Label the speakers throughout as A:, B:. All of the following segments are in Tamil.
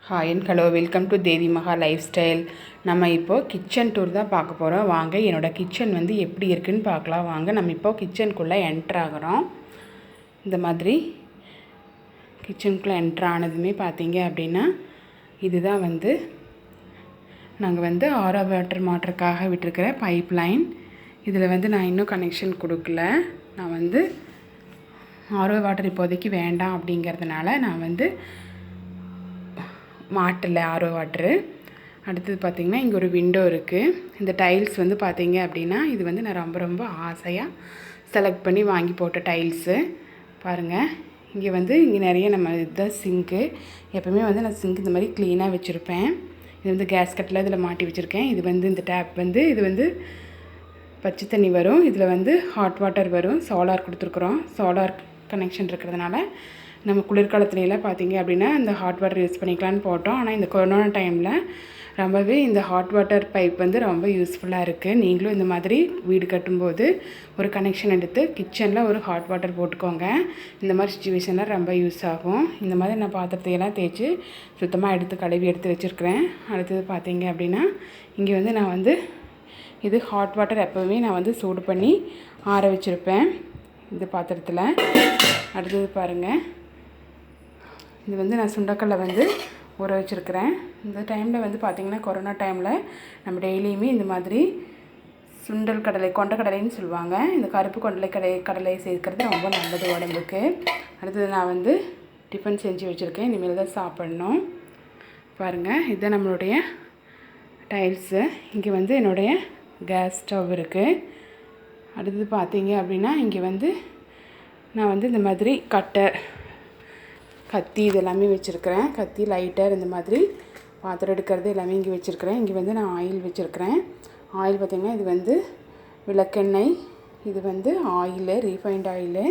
A: Hi and hello, welcome to Devi Maha life style. நம்ம இப்போது கிச்சன் டூர் தான் பார்க்க போகிறோம். வாங்க, என்னோடய கிச்சன் வந்து எப்படி இருக்குதுன்னு பார்க்கலாம். வாங்க, நம்ம இப்போது கிச்சனுக்குள்ளே என்ட்ரு ஆகிறோம். இந்த மாதிரி கிச்சனுக்குள்ளே என்ட்ரு ஆனதுமே பார்த்தீங்க அப்படின்னா, இதுதான் வந்து நாங்கள் வந்து ஆரோ வாட்டர் மாட்டுறதுக்காக விட்டுருக்கிற பைப் லைன். இதில் வந்து நான் இன்னும் கனெக்ஷன் கொடுக்கல. நான் வந்து ஆரோ வாட்டர் இப்போதைக்கு வேண்டாம் அப்படிங்கிறதுனால நான் வந்து மாட்டலை ஆரோ வாட்ரு. அடுத்தது பார்த்திங்கன்னா, இங்கே ஒரு விண்டோ இருக்குது. இந்த டைல்ஸ் வந்து பார்த்திங்க அப்படின்னா, இது வந்து நான் ரொம்ப ஆசையாக செலக்ட் பண்ணி வாங்கி போட்ட டைல்ஸு. பாருங்கள், இங்கே நிறைய நம்ம இதுதான் சிங்க்கு. எப்போவுமே வந்து நான் சிங்க் இந்த மாதிரி க்ளீனாக வச்சுருப்பேன். இது வந்து கேஸ் கட்டில் இதில் மாட்டி வச்சுருக்கேன். இது வந்து இந்த டேப் வந்து இது வந்து பச்சை தண்ணி வரும். இதில் வந்து ஹாட் வாட்டர் வரும். சோலார் கொடுத்துருக்குறோம். சோலார் கனெக்ஷன் இருக்கிறதுனால நம்ம குளிர்காலத்துலலாம் பார்த்திங்க அப்படின்னா இந்த ஹாட் வாட்டர் யூஸ் பண்ணிக்கலான்னு போட்டோம். ஆனால் இந்த கொரோனா டைமில் ரொம்பவே இந்த ஹாட் வாட்டர் பைப் வந்து ரொம்ப யூஸ்ஃபுல்லாக இருக்குது. நீங்களும் இந்த மாதிரி வீடு கட்டும்போது ஒரு கனெக்ஷன் எடுத்து கிச்சனில் ஒரு ஹாட் வாட்டர் போட்டுக்கோங்க. இந்த மாதிரி சிச்சுவேஷனில் ரொம்ப யூஸ் ஆகும். இந்த மாதிரி நான் பாத்திரத்தையெல்லாம் தேய்ச்சி சுத்தமாக எடுத்து கழுவி எடுத்து வச்சுருக்கிறேன். அடுத்தது பார்த்திங்க அப்படின்னா, இங்கே வந்து நான் வந்து இது ஹாட் வாட்டர் எப்போவுமே நான் வந்து சூடு பண்ணி ஆற வச்சுருப்பேன் இந்த பாத்திரத்தில். அடுத்தது பாருங்கள், இது வந்து நான் சுண்டக்கல்லை வந்து ஊற வச்சுருக்கிறேன். இந்த டைமில் வந்து பார்த்திங்கன்னா, கொரோனா டைமில் நம்ம டெய்லியுமே இந்த மாதிரி சுண்டல் கடலை, கொண்டக்கடலைன்னு சொல்லுவாங்க, இந்த கருப்பு கடலை சேர்க்கிறது ரொம்ப நல்லது உடம்புக்கு. அடுத்தது நான் வந்து டிஃபன் செஞ்சு வச்சுருக்கேன். இனிமேல் தான் சாப்பிட்ணும். பாருங்கள், இதுதான் நம்மளுடைய டைல்ஸு. இங்கே வந்து என்னுடைய கேஸ் ஸ்டவ் இருக்குது. அடுத்தது பார்த்திங்க அப்படின்னா, இங்கே வந்து நான் வந்து இந்த மாதிரி கத்தி இதெல்லாமே வச்சுருக்கிறேன். கத்தி, லைட்டர், இந்த மாதிரி பாத்திரம் எடுக்கிறது எல்லாமே இங்கே வச்சுருக்கிறேன். இங்கே வந்து நான் ஆயில் வச்சுருக்கிறேன். ஆயில் பார்த்திங்கன்னா, இது வந்து விளக்கெண்ணெய், இது வந்து ஆயிலு, ரீஃபைண்ட் ஆயிலு.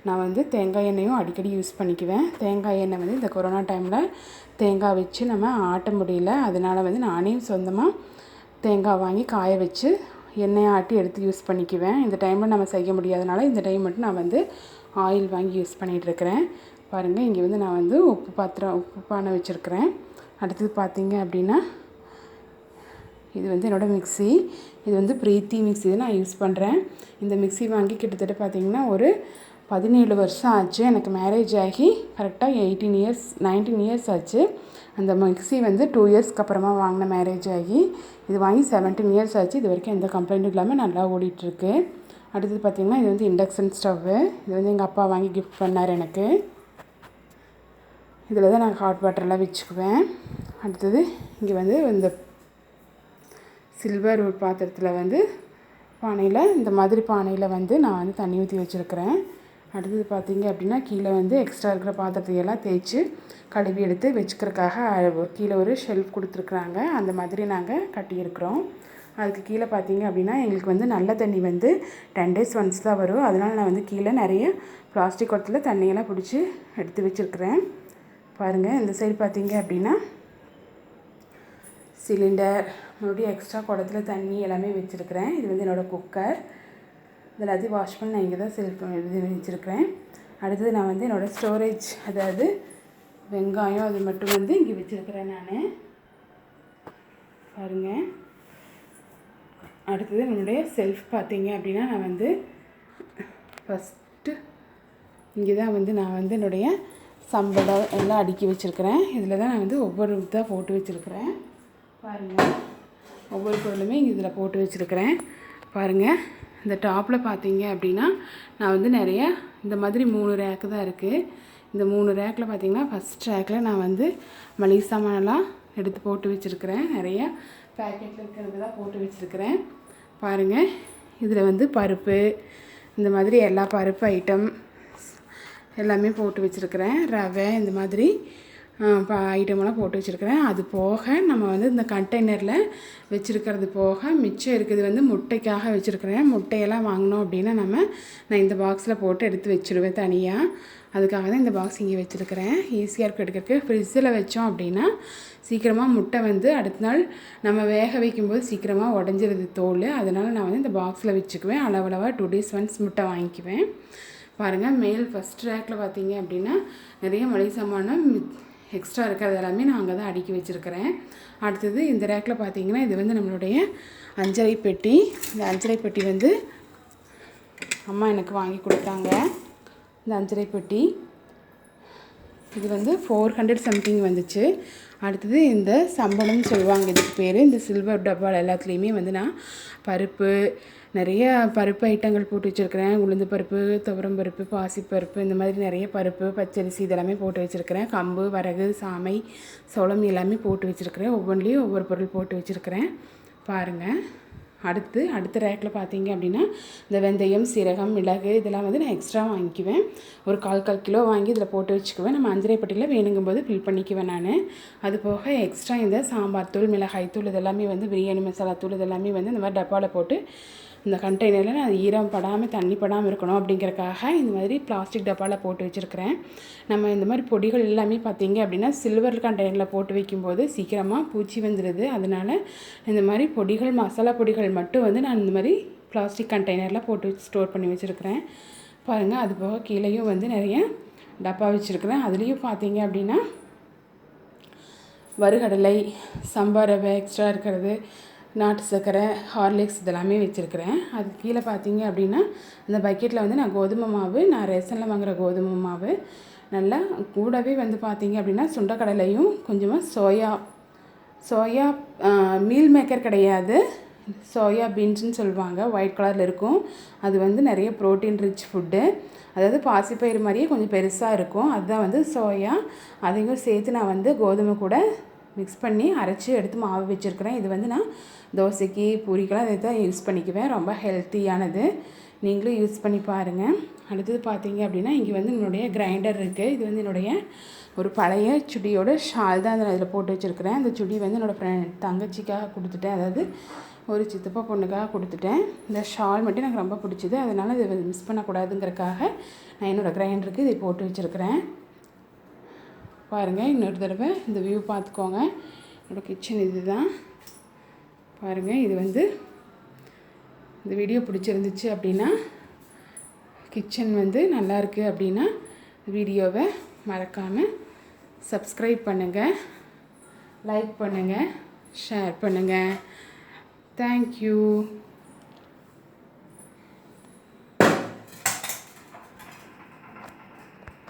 A: நான் வந்து தேங்காய் எண்ணெயும் அடிக்கடி யூஸ் பண்ணிக்குவேன். தேங்காய் எண்ணெய் வந்து இந்த கொரோனா டைமில் தேங்காய் வச்சு நம்ம ஆட்ட முடியல. அதனால் வந்து நானே சொந்தமாக தேங்காய் வாங்கி காய வச்சு எண்ணெயை ஆட்டி எடுத்து யூஸ் பண்ணிக்குவேன். இந்த டைமில் நம்ம செய்ய முடியாதனால இந்த டைம் மட்டும் நான் வந்து ஆயில் வாங்கி யூஸ் பண்ணிகிட்ருக்கிறேன். பாருங்கள், இங்கே வந்து நான் வந்து உப்பு பானை வச்சுருக்கிறேன். அடுத்தது பார்த்திங்க அப்படின்னா, இது வந்து என்னோடய மிக்ஸி. இது வந்து பிரீத்தி மிக்ஸி தான் நான் யூஸ் பண்ணுறேன். இந்த மிக்ஸி வாங்கி கிட்டத்தட்ட பார்த்திங்கன்னா ஒரு 17 வருஷம் ஆச்சு. எனக்கு மேரேஜ் ஆகி கரெக்டாக 19 இயர்ஸ் ஆச்சு. அந்த மிக்ஸி வந்து 2 இயர்ஸ்க்கு அப்புறமா வாங்கின மேரேஜ் ஆகி. இது வாங்கி 17 இயர்ஸ் ஆச்சு. இது வரைக்கும் எந்த கம்ப்ளைண்ட்டும் இல்லாமல் நல்லா ஓடிட்டுருக்கு. அடுத்தது பார்த்திங்கன்னா, இது வந்து இண்டக்ஷன் ஸ்டவ்வு. இது வந்து எங்கள் அப்பா வாங்கி கிஃப்ட் பண்ணார் எனக்கு. இதில் தான் நான் ஹாட் வாட்டர்லாம் வச்சுக்குவேன். அடுத்தது இங்கே வந்து இந்த சில்வர் ஒரு பாத்திரத்தில் வந்து பானையில், இந்த மாதிரி பானையில் வந்து நான் வந்து தண்ணி ஊற்றி வச்சுருக்கிறேன். அடுத்தது பார்த்திங்க அப்படின்னா, கீழே வந்து எக்ஸ்ட்ரா இருக்கிற பாத்திரத்தையெல்லாம் தேய்ச்சி கழுவி எடுத்து வச்சுக்கிறதுக்காக கீழே ஒரு ஷெல்ஃப் கொடுத்துருக்குறாங்க. அந்த மாதிரி நாங்கள் கட்டியிருக்கிறோம். அதுக்கு கீழே பார்த்திங்க அப்படின்னா, எங்களுக்கு வந்து நல்ல தண்ணி வந்து 10 days once தான் வரும். அதனால் நான் வந்து கீழே நிறைய பிளாஸ்டிக் குடத்தில் தண்ணியெல்லாம் பிடிச்சி எடுத்து வச்சுருக்கிறேன். பாருங்கள், இந்த சைடு பார்த்திங்க அப்படின்னா சிலிண்டர், மறுபடியும் எக்ஸ்ட்ரா குடத்தில் தண்ணி எல்லாமே வச்சுருக்கிறேன். இது வந்து என்னோடய குக்கர். இது எல்லாத்தையும் வாஷ் பண்ணி நான் இங்கே தான் இது வச்சுருக்கிறேன். அடுத்தது நான் வந்து என்னோடய ஸ்டோரேஜ், அதாவது வெங்காயம் அது மட்டும் வந்து இங்கே வச்சுருக்கிறேன் நான். பாருங்கள், அடுத்தது என்னுடைய செல்ஃப் பார்த்திங்க அப்படின்னா, நான் வந்து ஃபஸ்ட்டு இங்கே தான் வந்து நான் வந்து என்னுடைய சம்பளம் எல்லாம் அடுக்கி வச்சுருக்கிறேன். இதில் தான் நான் வந்து ஒவ்வொரு இதாக போட்டு வச்சுருக்கிறேன். பாருங்கள், ஒவ்வொரு பொருளுமே இங்கே இதில் போட்டு வச்சுருக்கிறேன். பாருங்கள், இந்த டாப்பில் பார்த்தீங்க அப்படின்னா, நான் வந்து நிறைய இந்த மாதிரி 3 ரேக்கு தான் இருக்குது. இந்த 3 ரேக்கில் பார்த்திங்கன்னா, ஃபஸ்ட் ரேக்கில் நான் வந்து மளிகை சாமானெல்லாம் எடுத்து போட்டு வச்சுருக்கிறேன். நிறைய பேக்கெட்டில் இருக்கிறதெல்லாம் போட்டு வச்சுருக்கிறேன். பாருங்கள், இதில் வந்து பருப்பு, இந்த மாதிரி எல்லா பருப்பு ஐட்டம் எல்லாமே போட்டு வச்சுருக்கிறேன். ரவை, இந்த மாதிரி ஐட்டமெல்லாம் போட்டு வச்சுருக்கிறேன். அது போக நம்ம வந்து இந்த கண்டெய்னரில் வச்சுருக்கிறது போக மிச்சம் இருக்குது வந்து முட்டைக்காக வச்சுருக்கிறேன். முட்டையெல்லாம் வாங்கினோம் அப்படின்னா நான் இந்த பாக்ஸில் போட்டு எடுத்து வச்சுருவேன் தனியாக. அதுக்காக தான் இந்த பாக்ஸ் இங்கே வச்சுருக்கிறேன். ஈஸியாக இருக்குது எடுக்கிறதுக்கு. ஃப்ரிட்ஜில் வச்சோம் அப்படின்னா சீக்கிரமாக முட்டை வந்து அடுத்த நாள் நம்ம வேக வைக்கும்போது சீக்கிரமாக உடஞ்சிருது தோல். அதனால் நான் வந்து இந்த பாக்ஸில் வச்சுக்குவேன். அளவளவாக 2 days once முட்டை வாங்கிக்குவேன். பாருங்கள், மேல் ஃபஸ்ட் ரேக்கில் பார்த்தீங்க அப்படின்னா நிறைய மளிகை சாமானம் எக்ஸ்ட்ரா இருக்கிறது எல்லாமே நான் அங்கே தான் அடுக்கி வச்சுருக்கிறேன். அடுத்தது இந்த ரேக்கில் பார்த்தீங்கன்னா இது வந்து நம்மளுடைய அஞ்சரை பெட்டி. இந்த அஞ்சரை பெட்டி வந்து அம்மா எனக்கு வாங்கி கொடுத்தாங்க. இந்த அஞ்சரை பெட்டி இது வந்து 400 சம்திங் வந்துச்சு. அடுத்தது இந்த சம்பளம்னு சொல்லுவாங்க இதுக்கு பேர். இந்த சில்வர் டப்பால் எல்லாத்துலேயுமே வந்து நான் பருப்பு, நிறைய பருப்பு ஐட்டங்கள் போட்டு வச்சுருக்கிறேன். உளுந்து பருப்பு, துவரம் பருப்பு, பாசிப்பருப்பு, இந்த மாதிரி நிறைய பருப்பு, பச்சரிசி இதெல்லாமே போட்டு வச்சுருக்கிறேன். கம்பு, வரகு, சாமை, சோளம் எல்லாமே போட்டு வச்சுருக்கிறேன். ஒவ்வொன்றிலையும் ஒவ்வொரு பொருள் போட்டு வச்சுருக்கிறேன் பாருங்கள். அடுத்த ரேக்கில் பார்த்தீங்க அப்படின்னா இந்த வெந்தயம், சீரகம், மிளகு இதெல்லாம் வந்து நான் எக்ஸ்ட்ரா வாங்கிக்குவேன். ஒரு 1/4 கிலோ வாங்கி இதில் போட்டு வச்சுக்குவேன். நம்ம அஞ்சரை பெட்டியில் வேணுங்கும்போது ஃபில் பண்ணிக்குவேன் நான். அது போக எக்ஸ்ட்ரா இந்த சாம்பார் தூள், மிளகாய் தூள் இதெல்லாமே வந்து பிரியாணி மசாலா தூள் இதெல்லாமே வந்து இந்த மாதிரி டப்பாவில் போட்டு இந்த கண்டெய்னரில் நான் ஈரம் படாமல் தண்ணி படாமல் இருக்கணும் அப்படிங்கிறக்காக இந்த மாதிரி பிளாஸ்டிக் டப்பாவில் போட்டு வச்சுருக்கிறேன். நம்ம இந்த மாதிரி பொடிகள் எல்லாமே பார்த்திங்க அப்படின்னா சில்வர் கண்டெய்னரில் போட்டு வைக்கும்போது சீக்கிரமாக பூச்சி வந்துடுது. அதனால் இந்த மாதிரி பொடிகள், மசாலா பொடிகள் மட்டும் வந்து நான் இந்த மாதிரி பிளாஸ்டிக் கண்டெய்னரில் போட்டு ஸ்டோர் பண்ணி வச்சுருக்கிறேன் பாருங்கள். அது போக கீழேயும் வந்து நிறைய டப்பா வச்சுருக்கிறேன். அதுலேயும் பார்த்தீங்க அப்படின்னா வறுகடலை, சம்பா ரவை எக்ஸ்ட்ரா இருக்கிறது, நாட்டு சர்க்கரை, ஹார்லிக்ஸ் இதெல்லாமே வச்சுருக்கிறேன். அது கீழே பார்த்தீங்க அப்படின்னா அந்த பக்கெட்டில் வந்து நான் கோதுமை மாவு, நான் ரேஷனில் வாங்குகிற கோதுமை மாவு, நல்லா கூடவே வந்து பார்த்தீங்க அப்படின்னா சுண்டக்கடலையும் கொஞ்சமாக சோயா மீல் மேக்கர் கிடையாது, சோயா பீன்ஸ்னு சொல்லுவாங்க, ஒயிட் கலரில் இருக்கும். அது வந்து நிறைய ப்ரோட்டீன் ரிச் ஃபுட்டு. அதாவது பாசிப்பயிறு மாதிரியே கொஞ்சம் பெருசாக இருக்கும். அதுதான் வந்து சோயா. அதையும் சேர்த்து நான் வந்து கோதுமை கூட மிக்ஸ் பண்ணி அரைச்சி எடுத்து மாவு வச்சுருக்கிறேன். இது வந்து நான் தோசைக்கு, பூரிக்கெல்லாம் இதை தான் யூஸ் பண்ணிக்குவேன். ரொம்ப ஹெல்த்தியானது. நீங்களும் யூஸ் பண்ணி பாருங்கள். அடுத்தது பார்த்தீங்க அப்படின்னா இங்கே வந்து என்னுடைய கிரைண்டர் இருக்குது. இது வந்து என்னுடைய ஒரு பழைய சுடியோட ஷால் தான் இதில் போட்டு வச்சுருக்கிறேன். அந்த சுடி வந்து என்னோடய தங்கச்சிக்காக கொடுத்துட்டேன். அதாவது ஒரு சித்தப்பா பொண்ணுக்காக கொடுத்துட்டேன். இந்த ஷால் மட்டும் எனக்கு ரொம்ப பிடிச்சிது. அதனால் இதை மிஸ் பண்ணக்கூடாதுங்கிறக்காக நான் என்னோடய கிரைண்டருக்கு இதை போட்டு வச்சுருக்கிறேன் பாருங்கள். இன்னொரு தடவை இந்த வியூ பார்த்துக்கோங்க. என்னோடய கிச்சன் இது தான் பாருங்கள். இது வந்து இந்த வீடியோ பிடிச்சிருந்துச்சு அப்படின்னா, கிச்சன் வந்து நல்லாயிருக்கு அப்படின்னா வீடியோவை மறக்காமல் சப்ஸ்கிரைப் பண்ணுங்கள், லைக் பண்ணுங்கள், ஷேர் பண்ணுங்கள். தேங்க்யூ.